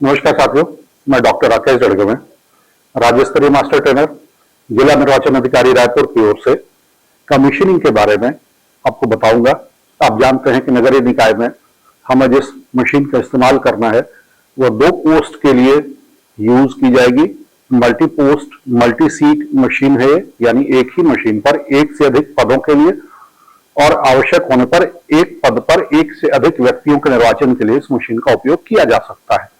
नमस्कार साथियों, मैं डॉक्टर राकेश जड़गवे, राज्य स्तरीय मास्टर ट्रेनर, जिला निर्वाचन अधिकारी रायपुर की ओर से कमीशनिंग के बारे में आपको बताऊंगा। आप जानते हैं कि नगरीय निकाय में हमें जिस मशीन का इस्तेमाल करना है वो 2 पोस्ट के लिए यूज की जाएगी। Multi post multi seat machine है, यानी एक ही मशीन पर एक से अधिक पदों के लिए और आवश्यक होने पर एक पद पर एक से अधिक व्यक्तियों के निर्वाचन के लिए इस मशीन का उपयोग किया जा सकता है।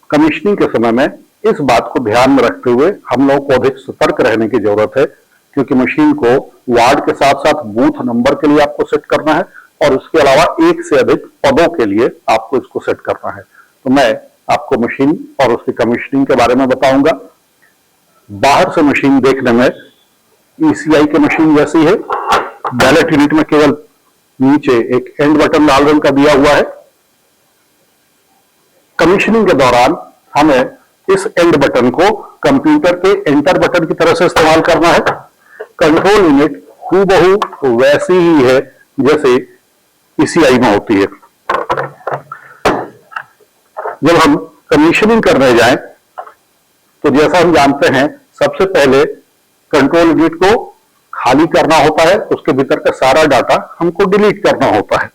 कमीशनिंग के समय में इस बात को ध्यान में रखते हुए हम लोगों को अधिक सतर्क रहने की जरूरत है, क्योंकि मशीन को वार्ड के साथ साथ बूथ नंबर के लिए आपको सेट करना है और उसके अलावा एक से अधिक पदों के लिए आपको इसको सेट करना है। तो मैं आपको मशीन और उसकी कमीशनिंग के बारे में बताऊंगा। बाहर से मशीन देखने में ईसीआई की मशीन जैसी है। बैलेट यूनिट में केवल नीचे एक एंड बटन लाल रंग का दिया हुआ है। कमीशनिंग के दौरान हमें इस एंड बटन को कंप्यूटर के एंटर बटन की तरह से इस्तेमाल करना है। कंट्रोल यूनिट हूबहू वैसी ही है जैसे ईसीआई में होती है। जब हम कमीशनिंग करने जाएं तो जैसा हम जानते हैं, सबसे पहले कंट्रोल यूनिट को खाली करना होता है, उसके भीतर का सारा डाटा हमको डिलीट करना होता है।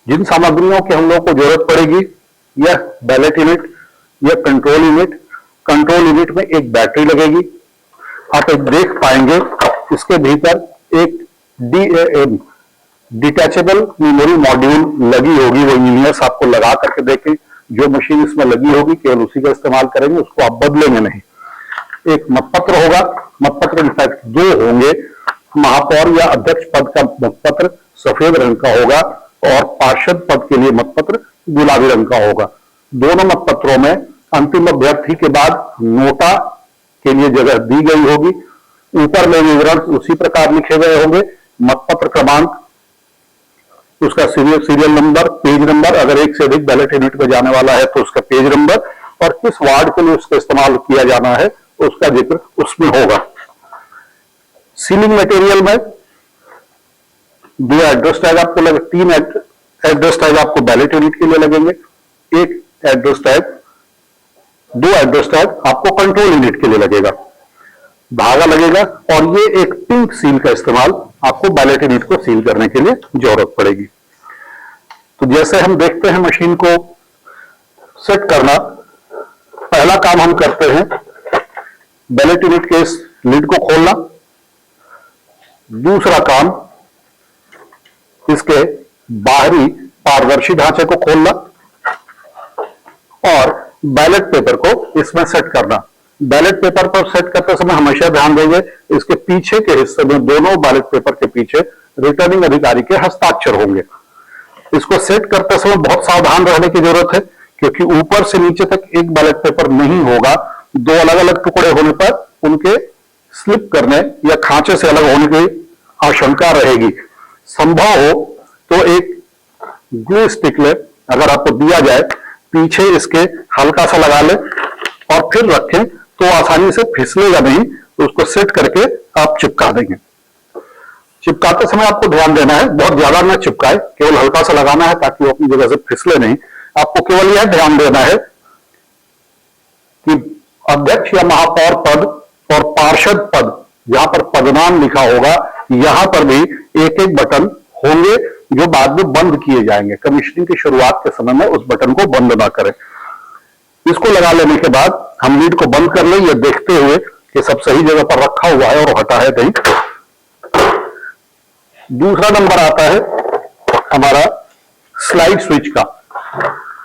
जिन सामग्रियों की हम लोग को जरूरत पड़ेगी, यह बैलेट यूनिट, यह कंट्रोल यूनिट। कंट्रोल यूनिट में एक बैटरी लगेगी, आप एक देख पाएंगे। इसके भीतर एक DAM डिटैचेबल मेमोरी मॉड्यूल लगी होगी। वो इंजीनियर्स आपको लगा करके देखें। जो मशीन इसमें लगी होगी केवल उसी का इस्तेमाल करेंगे, उसको आप बदलेंगे नहीं। एक मतपत्र होगा, मतपत्र इनफैक्ट 2 होंगे। महापौर या अध्यक्ष पद का मतपत्र सफेद रंग का होगा और पार्षद पद के लिए मतपत्र गुलाबी रंग का होगा। दोनों मतपत्रों में अंतिम अभ्यर्थी के बाद नोटा के लिए जगह दी गई होगी। ऊपर में विवरण उसी प्रकार लिखे गए होंगे। मतपत्र क्रमांक, उसका सीरियल नंबर, पेज नंबर, अगर एक से अधिक बैलेट यूनिट में जाने वाला है तो उसका पेज नंबर और किस वार्ड के लिए उसका इस्तेमाल किया जाना है उसका जिक्र उसमें होगा। सीलिंग मटेरियल में 2 एड्रेस टैग आपको लगे, 3 एड्रेस टैग आपको बैलेट यूनिट के लिए लगेंगे, 1 एड्रेस टैग, 2 एड्रेस टैग आपको कंट्रोल यूनिट के लिए लगेगा। धागा लगेगा और ये एक पिंक सील का इस्तेमाल आपको बैलेट यूनिट को सील करने के लिए जरूरत पड़ेगी। तो जैसे हम देखते हैं मशीन को सेट करना, पहला काम हम करते हैं बैलेट यूनिट के इस लिड को खोलना। दूसरा काम इसके बाहरी पारदर्शी ढांचे को खोलना और बैलेट पेपर को इसमें सेट करना। बैलेट पेपर पर सेट करते समय हमेशा ध्यान देंगे इसके पीछे के हिस्से में, दोनों बैलेट पेपर के पीछे रिटर्निंग अधिकारी के हस्ताक्षर होंगे। इसको सेट करते समय बहुत सावधान रहने की जरूरत है, क्योंकि ऊपर से नीचे तक एक बैलेट पेपर नहीं होगा। 2 अलग अलग टुकड़े होने पर उनके स्लिप करने या खांचे से अलग होने की आशंका रहेगी। संभव हो तो एक ग्लू स्टिक ले, अगर आपको दिया जाए, पीछे इसके हल्का सा लगा ले और फिर रखें तो आसानी से फिसलेगा नहीं। तो उसको सेट करके आप चिपका देंगे। चिपकाते समय आपको ध्यान देना है, बहुत ज्यादा न चिपकाए, केवल हल्का सा लगाना है ताकि वो अपनी जगह से फिसले नहीं। आपको केवल यह ध्यान देना है कि अध्यक्ष या महापौर पद और पार्षद पद, जहां पर पदनाम लिखा होगा, यहां पर भी एक एक बटन होंगे जो बाद में बंद किए जाएंगे। कमीशनिंग की शुरुआत के समय में उस बटन को बंद ना करें। इसको लगा लेने के बाद हम लीड को बंद कर लें, ये देखते हुए कि सब सही जगह पर रखा हुआ है और हटा है नहीं। दूसरा नंबर आता है हमारा स्लाइड स्विच का।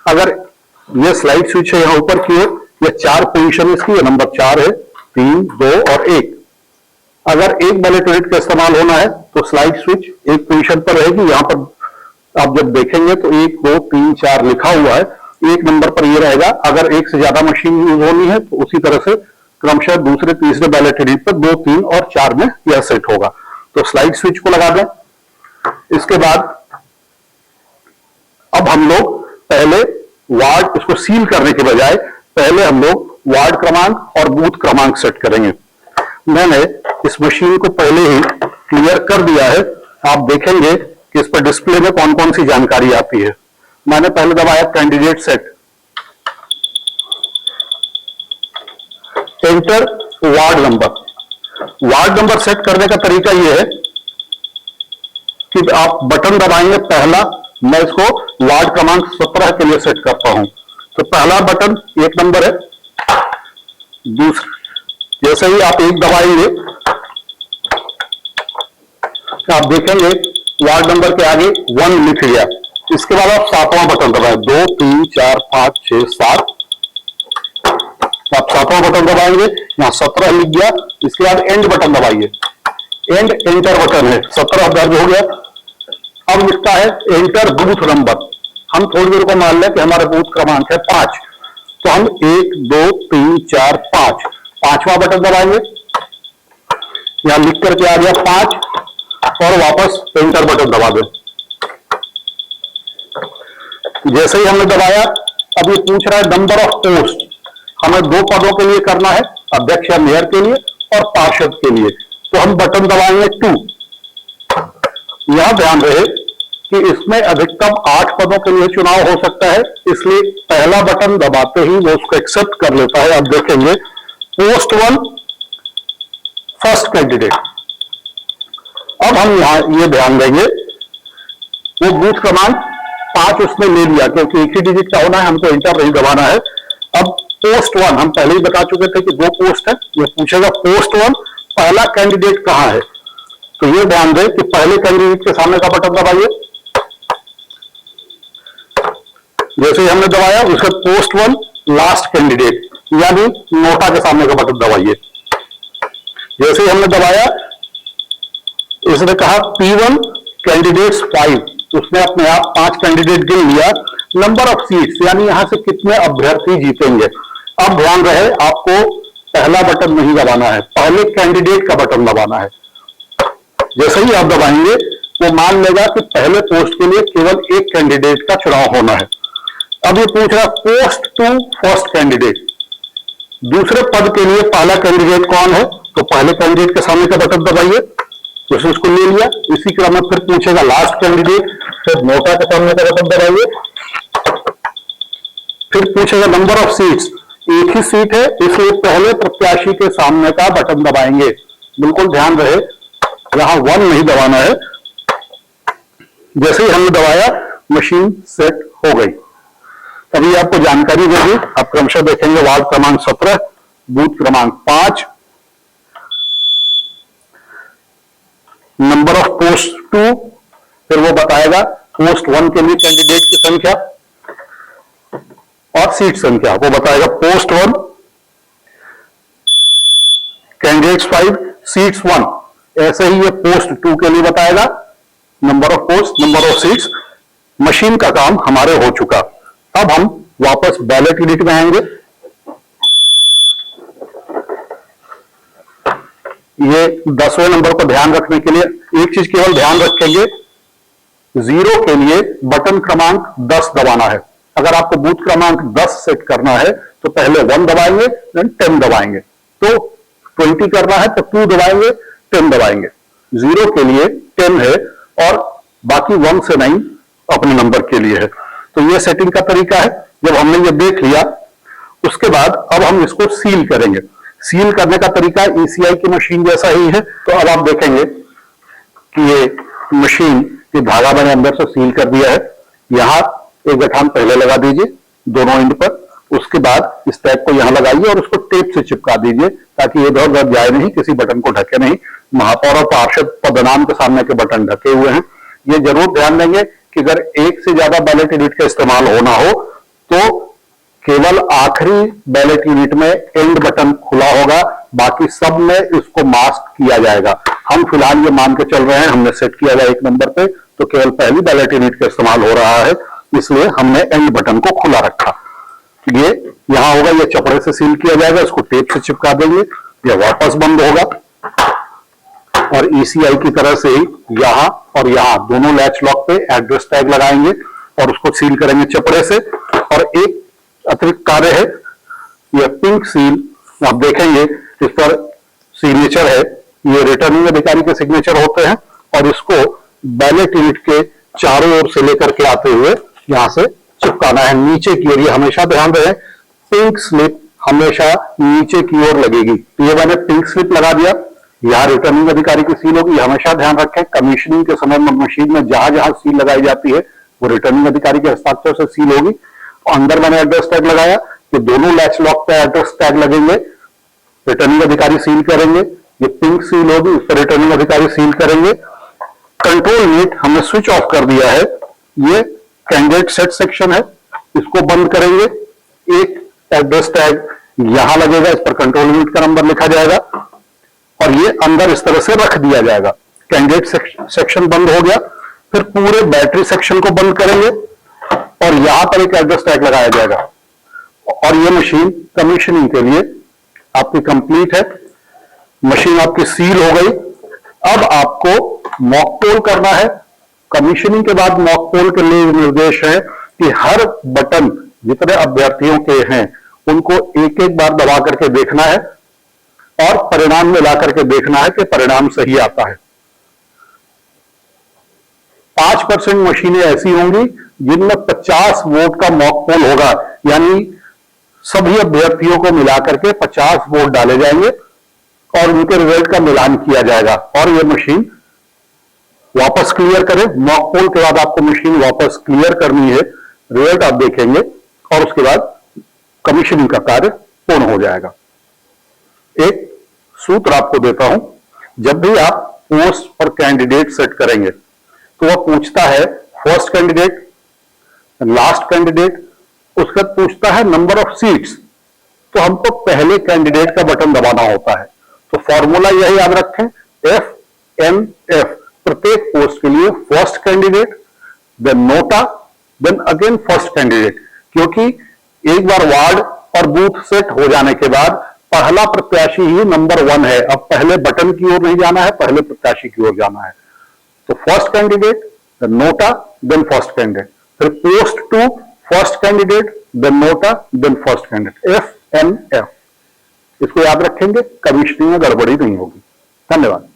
अगर ये स्लाइड स्विच है यहां ऊपर की ओर, ये 4 पोजीशन इसकी, ये नंबर 4 है, 3, 2 और 1। अगर एक बैलेट यूनिट का इस्तेमाल होना है तो स्लाइड स्विच एक पोजीशन पर रहेगी। यहां पर आप जब देखेंगे तो 1, 2, 3, 4 लिखा हुआ है, 1 नंबर पर यह रहेगा। अगर एक से ज्यादा मशीन यूज होनी है तो उसी तरह से क्रमशः दूसरे तीसरे बैलेट यूनिट पर 2, 3 और 4 में यह सेट होगा। तो स्लाइड स्विच को लगा दें। इसके बाद अब हम लोग पहले वार्ड, इसको सील करने के बजाय पहले हम लोग वार्ड क्रमांक और बूथ क्रमांक सेट करेंगे। मैंने इस मशीन को पहले ही क्लियर कर दिया है। आप देखेंगे कि इस पर डिस्प्ले में कौन कौन सी जानकारी आती है। मैंने पहले दबाया candidate set, enter ward number. Ward number set करने का तरीका यह है कि आप बटन दबाएंगे पहला, मैं इसको वार्ड क्रमांक 17 के लिए सेट करता हूं। तो पहला बटन 1 नंबर है। दूसरा, जैसे ही आप 1 दबाएंगे तो आप देखेंगे वार्ड नंबर के आगे 1 लिख गया। इसके बाद आप 7वां बटन दबाएं, 2 3 4 5 6 7। आप 7वां बटन दबाएंगे, यहां 17 लिख गया। इसके बाद एंड बटन दबाइए, एंड एंटर बटन है, 17 दर्ज हो गया। अब लिखता है एंटर बूथ नंबर। हम थोड़ी देर को मान लें कि हमारा बूथ क्रमांक है 5, तो हम 1 2 3 4 5, 5वां बटन दबाएंगे, यहां लिख करके आ गया 5 और वापस एंटर बटन दबा दें। जैसे ही हमने दबाया, अब ये पूछ रहा है नंबर ऑफ पोस्ट। हमें 2 पदों के लिए करना है, अध्यक्ष या मेयर के लिए और पार्षद के लिए। तो हम बटन दबाएंगे 2। यह ध्यान रहे कि इसमें अधिकतम 8 पदों के लिए चुनाव हो सकता है, इसलिए पहला बटन दबाते ही वो उसको एक्सेप्ट कर लेता है। अब देखेंगे पोस्ट 1 फर्स्ट कैंडिडेट। अब हम यहां ये ध्यान देंगे, वो बूथ क्रमांक 5 उसने ले लिया क्योंकि एक ही डिजिट का होना है, हमको इंटर नहीं दबाना है। अब पोस्ट 1 हम पहले ही बता चुके थे कि 2 पोस्ट है। ये पूछेगा पोस्ट 1 पहला कैंडिडेट कहां है, तो ये ध्यान दें कि पहले कैंडिडेट के सामने का बटन दबाइए। जैसे ही हमने दबाया, उसके पोस्ट 1 लास्ट कैंडिडेट यानी नोटा के सामने का बटन दबाइए। जैसे ही हमने दबाया, इसने कहा P1 कैंडिडेट्स 5, उसने अपने आप 5 कैंडिडेट गिन लिया। नंबर ऑफ सीट्स यानी यहां से कितने अभ्यर्थी जीतेंगे। अब ध्यान रहे, आपको पहला बटन नहीं दबाना है, पहले कैंडिडेट का बटन दबाना है। जैसे ही आप दबाएंगे, वो मान लेगा कि पहले पोस्ट के लिए केवल 1 कैंडिडेट का चुनाव होना है। अब ये पूछ रहा पोस्ट 2 फर्स्ट कैंडिडेट, दूसरे पद के लिए पहला कैंडिडेट कौन है, तो पहले कैंडिडेट के सामने का बटन दबाइए। उसने उसको ले लिया। इसी क्रम में फिर पूछेगा लास्ट कैंडिडेट, फिर नोटा के सामने का बटन दबाइए। फिर पूछेगा नंबर ऑफ सीट्स, एक ही सीट है इसलिए पहले प्रत्याशी के सामने का बटन दबाएंगे। बिल्कुल ध्यान रहे, यहां 1 नहीं दबाना है। जैसे ही हमने दबाया, मशीन सेट हो गई। अभी आपको जानकारी देगी, आप क्रमशः देखेंगे वार्ड क्रमांक 17, बूथ क्रमांक 5, नंबर ऑफ पोस्ट 2, फिर वो बताएगा पोस्ट 1 के लिए कैंडिडेट की संख्या और सीट संख्या। वो बताएगा पोस्ट 1 कैंडिडेट्स 5 सीट्स 1। ऐसे ही ये पोस्ट 2 के लिए बताएगा number of post, number of seats. Machine का काम हमारे हो चुका। अब हम वापस बैलेट यूनिट में आएंगे। ये 10वें नंबर को ध्यान रखने के लिए एक चीज केवल ध्यान रखेंगे, 0 के लिए बटन क्रमांक 10 दबाना है। अगर आपको बूथ क्रमांक 10 सेट करना है तो पहले 1 दबाएंगे, देन 10 दबाएंगे। तो 20 करना है तो 2 दबाएंगे, 10 दबाएंगे। 0 के लिए 10 है और बाकी 1 से 9 अपने नंबर के लिए है। तो ये सेटिंग का तरीका है। जब हमने ये देख लिया, उसके बाद अब हम इसको सील करेंगे। सील करने का तरीका ECI की मशीन जैसा ही है। तो अब आप देखेंगे कि ये मशीन ये धागा मैंने अंदर से सील कर दिया है। यहां एक गठान पहले लगा दीजिए दोनों एंड पर, उसके बाद इस टैग को यहां लगाइए और उसको टेप से चिपका दीजिए ताकि इधर उधर जाए नहीं, किसी बटन को ढके नहीं। महापौर और पार्षद पदनाम के सामने के बटन ढके हुए हैं। ये जरूर ध्यान देंगे कि अगर एक से ज्यादा बैलेट यूनिट का इस्तेमाल होना हो तो केवल आखिरी बैलेट यूनिट में एंड बटन खुला होगा, बाकी सब में इसको मास्क किया जाएगा। हम फिलहाल ये मान के चल रहे हैं, हमने सेट किया हुआ 1 नंबर पे, तो केवल पहली बैलेट यूनिट का इस्तेमाल हो रहा है, इसलिए हमने एंड बटन को खुला रखा। ये यहां होगा, ये चपड़े से सील किया जाएगा, इसको टेप से चिपका देंगे, ये वापस बंद होगा। और ECI की तरह से ही यहां और यहां दोनों लैच लॉक पे एड्रेस टैग लगाएंगे और उसको सील करेंगे चपड़े से। और एक अतिरिक्त कार्य है, यह पिंक सील आप देखेंगे इस पर सिग्नेचर है, ये रिटर्निंग अधिकारी के सिग्नेचर होते हैं और इसको बैलेट यूनिट के चारों ओर से लेकर के आते हुए यहां से चिपकाना है नीचे की ओर। ये हमेशा ध्यान रहे, पिंक स्लिप हमेशा नीचे की ओर लगेगी। तो ये मैंने पिंक स्लिप लगा दिया, यहां रिटर्निंग अधिकारी की सील होगी। हमेशा ध्यान रखें, कमीशनिंग के समय में मशीन में जहां जहां सील लगाई जाती है वो रिटर्निंग अधिकारी के हस्ताक्षर से सील होगी। अंदर मैंने एड्रेस टैग लगाया कि दोनों लैच लॉक पे एड्रेस टैग लगेंगे, रिटर्निंग अधिकारी सील करेंगे। ये पिंक सील होगी, उस पर रिटर्निंग अधिकारी सील करेंगे। कंट्रोल यूनिट हमने स्विच ऑफ कर दिया है। ये कैंडिडेट सेट सेक्शन है, इसको बंद करेंगे। एक एड्रेस टैग यहां लगेगा, इस पर कंट्रोल यूनिट का नंबर लिखा जाएगा और ये अंदर इस तरह से रख दिया जाएगा। कैंडिडेट सेक्शन बंद हो गया। फिर पूरे बैटरी सेक्शन को बंद करेंगे और यहां पर एक एड्रेस टैग लगाया जाएगा और ये मशीन कमीशनिंग के लिए आपकी कंप्लीट है। मशीन आपकी सील हो गई। अब आपको मॉक पोल करना है। कमीशनिंग के बाद मॉक पोल के लिए निर्देश है कि हर बटन जितने अभ्यर्थियों के हैं उनको एक एक बार दबा करके देखना है और परिणाम में ला करके देखना है कि परिणाम सही आता है। 5% मशीनें ऐसी होंगी जिनमें 50 वोट का मॉक पोल होगा, यानी सभी अभ्यर्थियों को मिलाकर के 50 वोट डाले जाएंगे और उनके रिजल्ट का मिलान किया जाएगा और यह मशीन वापस क्लियर करें। मॉक पोल के बाद आपको मशीन वापस क्लियर करनी है, रिजल्ट आप देखेंगे और उसके बाद कमीशनिंग का कार्य पूर्ण हो जाएगा। एक सूत्र आपको देता हूं, जब भी आप पोस्ट और कैंडिडेट सेट करेंगे तो वह पूछता है फर्स्ट कैंडिडेट, लास्ट कैंडिडेट, उसके बाद पूछता है नंबर ऑफ सीट्स। तो हमको पहले कैंडिडेट का बटन दबाना होता है। तो फॉर्मूला यही याद रखें, FNF, प्रत्येक पोस्ट के लिए first candidate, then NOTA, then again first candidate. क्योंकि एक बार वार्ड और बूथ सेट हो जाने के बाद पहला प्रत्याशी ही नंबर 1 है। अब पहले बटन की ओर नहीं जाना है, पहले प्रत्याशी की ओर जाना है। तो first candidate, then NOTA, then first candidate. फिर post to first candidate, then NOTA, then first candidate, FNF। इसको याद रखेंगे, कमीशनिंग में गड़बड़ी नहीं होगी। धन्यवाद।